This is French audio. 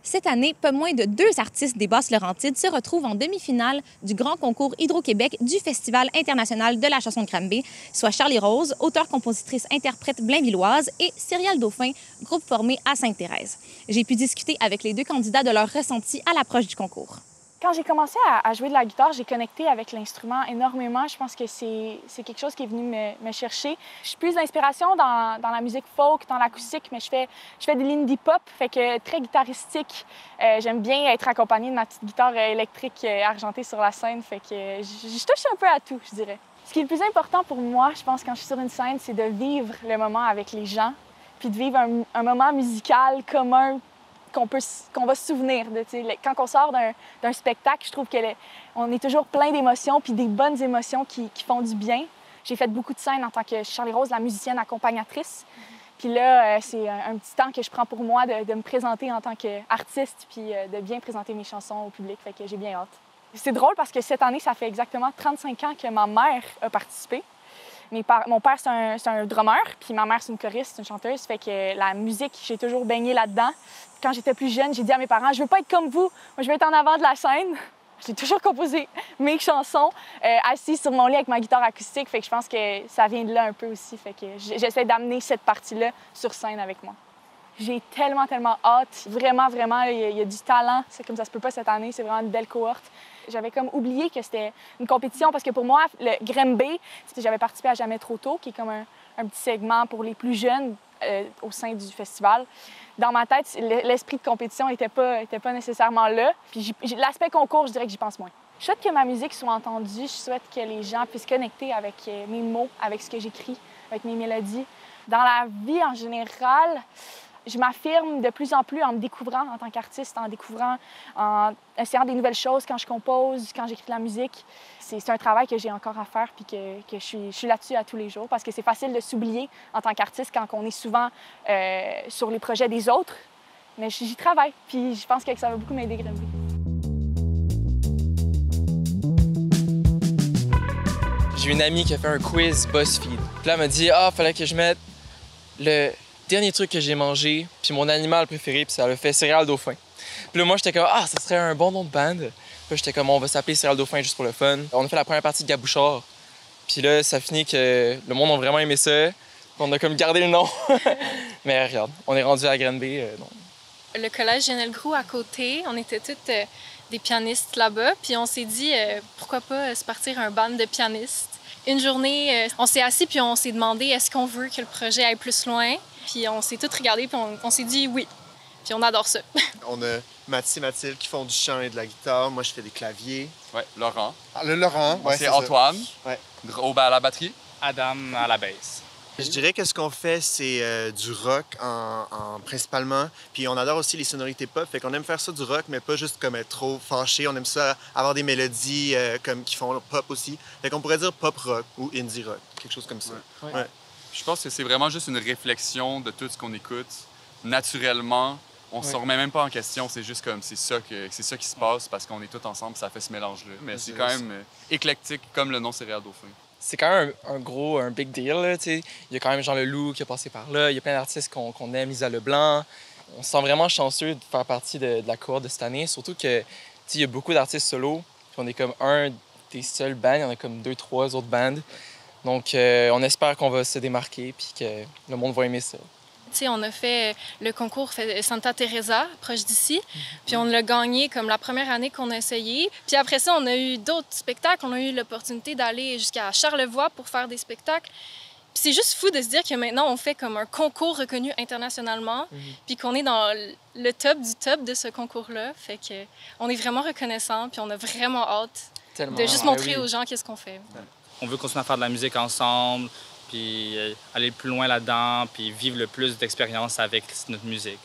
Cette année, pas moins de 2 artistes des Basses-Laurentides se retrouvent en demi-finale du grand concours Hydro-Québec du Festival international de la chanson de Granby, soit Charlie Rose, auteure-compositrice-interprète blainvilloise, et Cyrielle Dauphin, groupe formé à Sainte-Thérèse. J'ai pu discuter avec les 2 candidats de leur ressenti à l'approche du concours. Quand j'ai commencé à jouer de la guitare, j'ai connecté avec l'instrument énormément. Je pense que c'est quelque chose qui est venu me chercher. Je suis plus d'inspiration dans la musique folk, dans l'acoustique, mais je fais de l'indie pop, fait que très guitaristique. J'aime bien être accompagnée de ma petite guitare électrique argentée sur la scène, fait que je touche un peu à tout, je dirais. Ce qui est le plus important pour moi, je pense, quand je suis sur une scène, c'est de vivre le moment avec les gens, puis de vivre un moment musical commun qu'on va se souvenir de. Quand on sort d'un spectacle, je trouve qu'on est toujours plein d'émotions, puis des bonnes émotions qui font du bien. J'ai fait beaucoup de scènes en tant que Charlie Rose, la musicienne accompagnatrice. Puis là, c'est un petit temps que je prends pour moi de me présenter en tant qu'artiste, puis de bien présenter mes chansons au public, fait que j'ai bien hâte. C'est drôle parce que cette année, ça fait exactement 35 ans que ma mère a participé. Mon père, c'est un drummer, puis ma mère, c'est une choriste, une chanteuse. Fait que la musique, j'ai toujours baigné là-dedans. Quand j'étais plus jeune, j'ai dit à mes parents, je veux pas être comme vous, moi, je veux être en avant de la scène. J'ai toujours composé mes chansons assise sur mon lit avec ma guitare acoustique. Fait que je pense que ça vient de là un peu aussi. Fait que j'essaie d'amener cette partie-là sur scène avec moi. J'ai tellement hâte. Vraiment, il y a du talent. C'est comme ça se peut pas cette année. C'est vraiment une belle cohorte. J'avais comme oublié que c'était une compétition parce que pour moi, le Granby, j'avais participé à Jamais trop tôt, qui est comme un petit segment pour les plus jeunes au sein du festival. Dans ma tête, l'esprit de compétition n'était pas nécessairement là. Puis l'aspect concours, je dirais que j'y pense moins. Je souhaite que ma musique soit entendue. Je souhaite que les gens puissent connecter avec mes mots, avec ce que j'écris, avec mes mélodies. Dans la vie en général, je m'affirme de plus en plus en me découvrant en tant qu'artiste, en essayant des nouvelles choses quand je compose, quand j'écris de la musique. C'est un travail que j'ai encore à faire puis que je suis là-dessus à tous les jours parce que c'est facile de s'oublier en tant qu'artiste quand on est souvent sur les projets des autres. Mais j'y travaille puis je pense que ça va beaucoup m'aider, Granby. J'ai une amie qui a fait un quiz BuzzFeed. Puis là, elle m'a dit « Ah, fallait que je mette le dernier truc que j'ai mangé, puis mon animal préféré, puis ça a fait Cyrielle Dauphin. » Puis là, moi, j'étais comme « Ah, ça serait un bon nom de band. » Puis j'étais comme « On va s'appeler Cyrielle Dauphin juste pour le fun. » On a fait la première partie de Gabouchard. Puis là, ça finit que le monde a vraiment aimé ça. Puis on a comme gardé le nom. Mais regarde, on est rendu à Granby. Le collège Genel Groux à côté, on était toutes des pianistes là-bas. Puis on s'est dit pourquoi pas se partir un band de pianistes. Une journée, on s'est assis puis on s'est demandé est-ce qu'on veut que le projet aille plus loin. Puis on s'est tous regardés puis on s'est dit oui. Puis on adore ça. On a Mathis et Mathilde qui font du chant et de la guitare. Moi, je fais des claviers. Oui, Laurent. Ah, le Laurent, ouais, c'est Antoine. Ouais. À la batterie. Adam à la basse. Je dirais que ce qu'on fait, c'est du rock principalement. Puis on adore aussi les sonorités pop. Fait qu'on aime faire ça du rock, mais pas juste comme être trop fâché. On aime ça avoir des mélodies qui font pop aussi. Fait qu'on pourrait dire pop rock ou indie rock, quelque chose comme ça. Ouais. Ouais. Je pense que c'est vraiment juste une réflexion de tout ce qu'on écoute. Naturellement, on se remet même pas en question. C'est juste comme c'est ça qui se passe parce qu'on est tous ensemble, ça fait ce mélange-là. Mais c'est quand même éclectique comme le nom Cyrielle Dauphin. C'est quand même un big deal. Là, il y a quand même Jean Leloup qui a passé par là. Il y a plein d'artistes qu'on aime, Lisa Leblanc. On se sent vraiment chanceux de faire partie de la cohorte de cette année. Surtout que il y a beaucoup d'artistes solos. Puis on est comme un des seuls bands. Il y en a comme 2-3 autres bands. Donc on espère qu'on va se démarquer puis que le monde va aimer ça. T'sais, on a fait le concours Santa Teresa, proche d'ici. Puis on l'a gagné comme la première année qu'on a essayé. Puis après ça, on a eu d'autres spectacles. On a eu l'opportunité d'aller jusqu'à Charlevoix pour faire des spectacles. Puis c'est juste fou de se dire que maintenant, on fait comme un concours reconnu internationalement. Puis qu'on est dans le top du top de ce concours-là. Fait que on est vraiment reconnaissants. Puis on a vraiment hâte de juste montrer aux gens qu'est-ce qu'on fait. On veut continuer à faire de la musique ensemble, puis aller plus loin là-dedans, puis vivre le plus d'expériences avec notre musique.